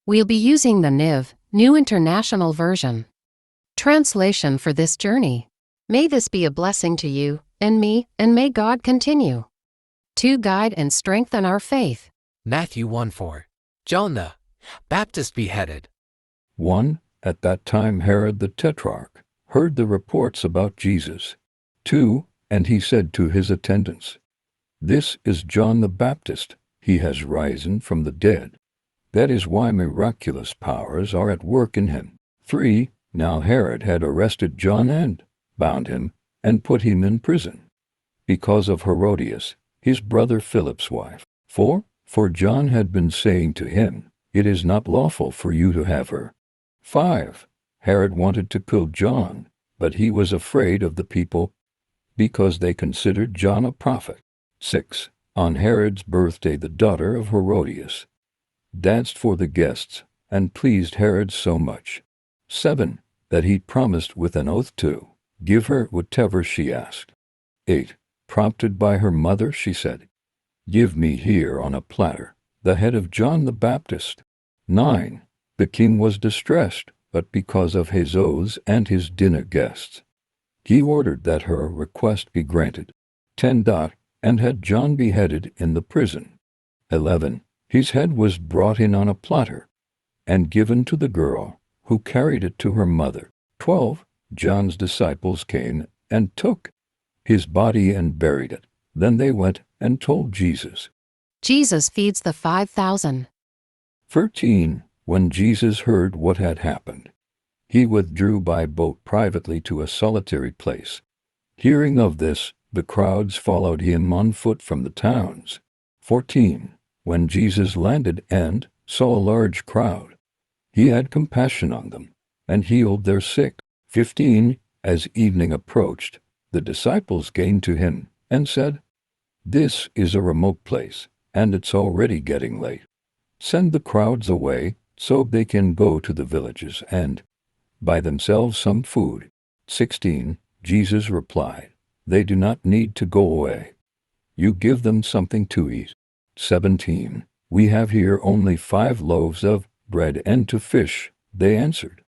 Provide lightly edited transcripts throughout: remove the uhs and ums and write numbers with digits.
We'll be using the New International Version. Translation for this journey. May this be a blessing to you and me, and may God continue to guide and strengthen our faith. Matthew 1:4. John the Baptist beheaded. 1. At that time Herod the Tetrarch heard the reports about Jesus. 2. And he said to his attendants, "This is John the Baptist. He has risen from the dead. That is why miraculous powers are at work in him." 3. Now Herod had arrested John and bound him and put him in prison because of Herodias, his brother Philip's wife. 4. For John had been saying to him, "It is not lawful for you to have her." 5. Herod wanted to kill John, but he was afraid of the people because they considered John a prophet. 6. On Herod's birthday the daughter of Herodias danced for the guests and pleased Herod so much. 7. That he promised with an oath to give her whatever she asked. 8. Prompted by her mother, she said, "Give me here on a platter the head of John the Baptist." 9. The king was distressed, but because of his oaths and his dinner guests, he ordered that her request be granted. 10. And had John beheaded in the prison. 11. His head was brought in on a platter and given to the girl, who carried it to her mother. 12. John's disciples came and took his body and buried it. Then they went and told Jesus. Jesus feeds the 5,000. 13. When Jesus heard what had happened, he withdrew by boat privately to a solitary place. Hearing of this, the crowds followed him on foot from the towns. 14. When Jesus landed and saw a large crowd, he had compassion on them and healed their sick. 15. As evening approached, the disciples came to him and said, "This is a remote place, and it's already getting late. Send the crowds away so they can go to the villages and buy themselves some food." 16. Jesus replied, "They do not need to go away. You give them something to eat." 17. "We have here only 5 loaves of bread and 2 fish," they answered.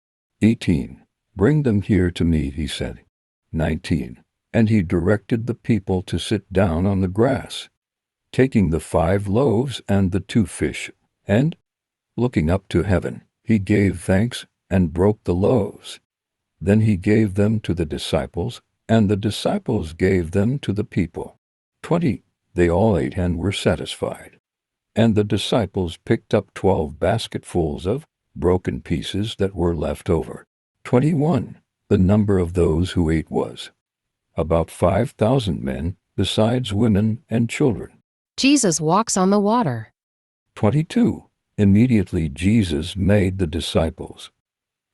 18. "Bring them here to me," he said. 19. And he directed the people to sit down on the grass, taking the 5 loaves and the 2 fish, and, looking up to heaven, he gave thanks and broke the loaves. Then he gave them to the disciples, and the disciples gave them to the people. 20. They all ate and were satisfied. And the disciples picked up 12 basketfuls of broken pieces that were left over. 21. The number of those who ate was about 5,000 men, besides women and children. Jesus walks on the water. 22. Immediately Jesus made the disciples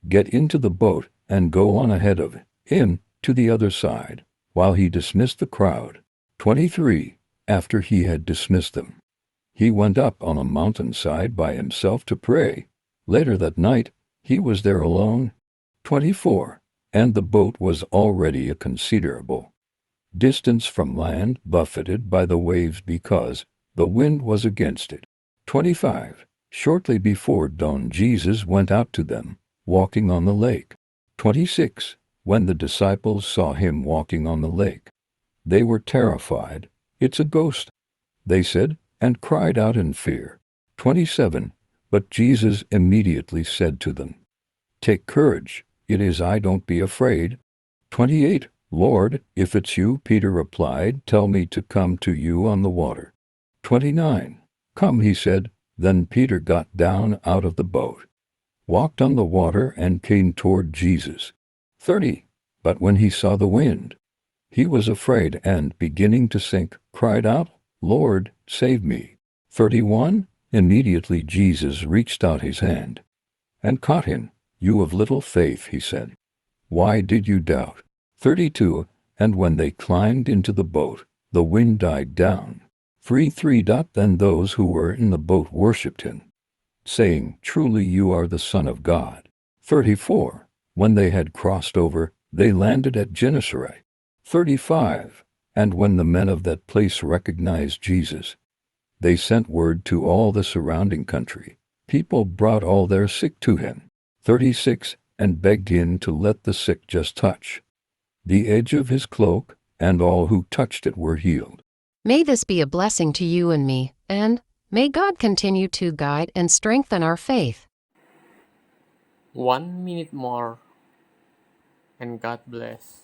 get into the boat and go on ahead of him to the other side, while he dismissed the crowd. 23. After he had dismissed them, he went up on a mountainside by himself to pray. Later that night, he was there alone. 24. And the boat was already a considerable distance from land, buffeted by the waves because the wind was against it. 25. Shortly before dawn, Jesus went out to them, walking on the lake. 26. When the disciples saw him walking on the lake, they were terrified. "It's a ghost," they said, and cried out in fear. 27. But Jesus immediately said to them, "Take courage, it is I, don't be afraid." 28. "Lord, if it's you," Peter replied, "tell me to come to you on the water." 29. "Come," he said. Then Peter got down out of the boat, walked on the water, and came toward Jesus. 30. But when he saw the wind, he was afraid and, beginning to sink, cried out, "Lord, save me." 31. Immediately Jesus reached out his hand and caught him. "You of little faith," he said, "why did you doubt?" 32. And when they climbed into the boat, the wind died down. 3. Then those who were in the boat worshipped him, saying, "Truly you are the Son of God." 34. When they had crossed over, they landed at Gennesaret. 35. And when the men of that place recognized Jesus, they sent word to all the surrounding country. People brought all their sick to him. 36. And begged him to let the sick just touch the edge of his cloak, and all who touched it were healed. May this be a blessing to you and me, and may God continue to guide and strengthen our faith. 1 minute more, and God bless.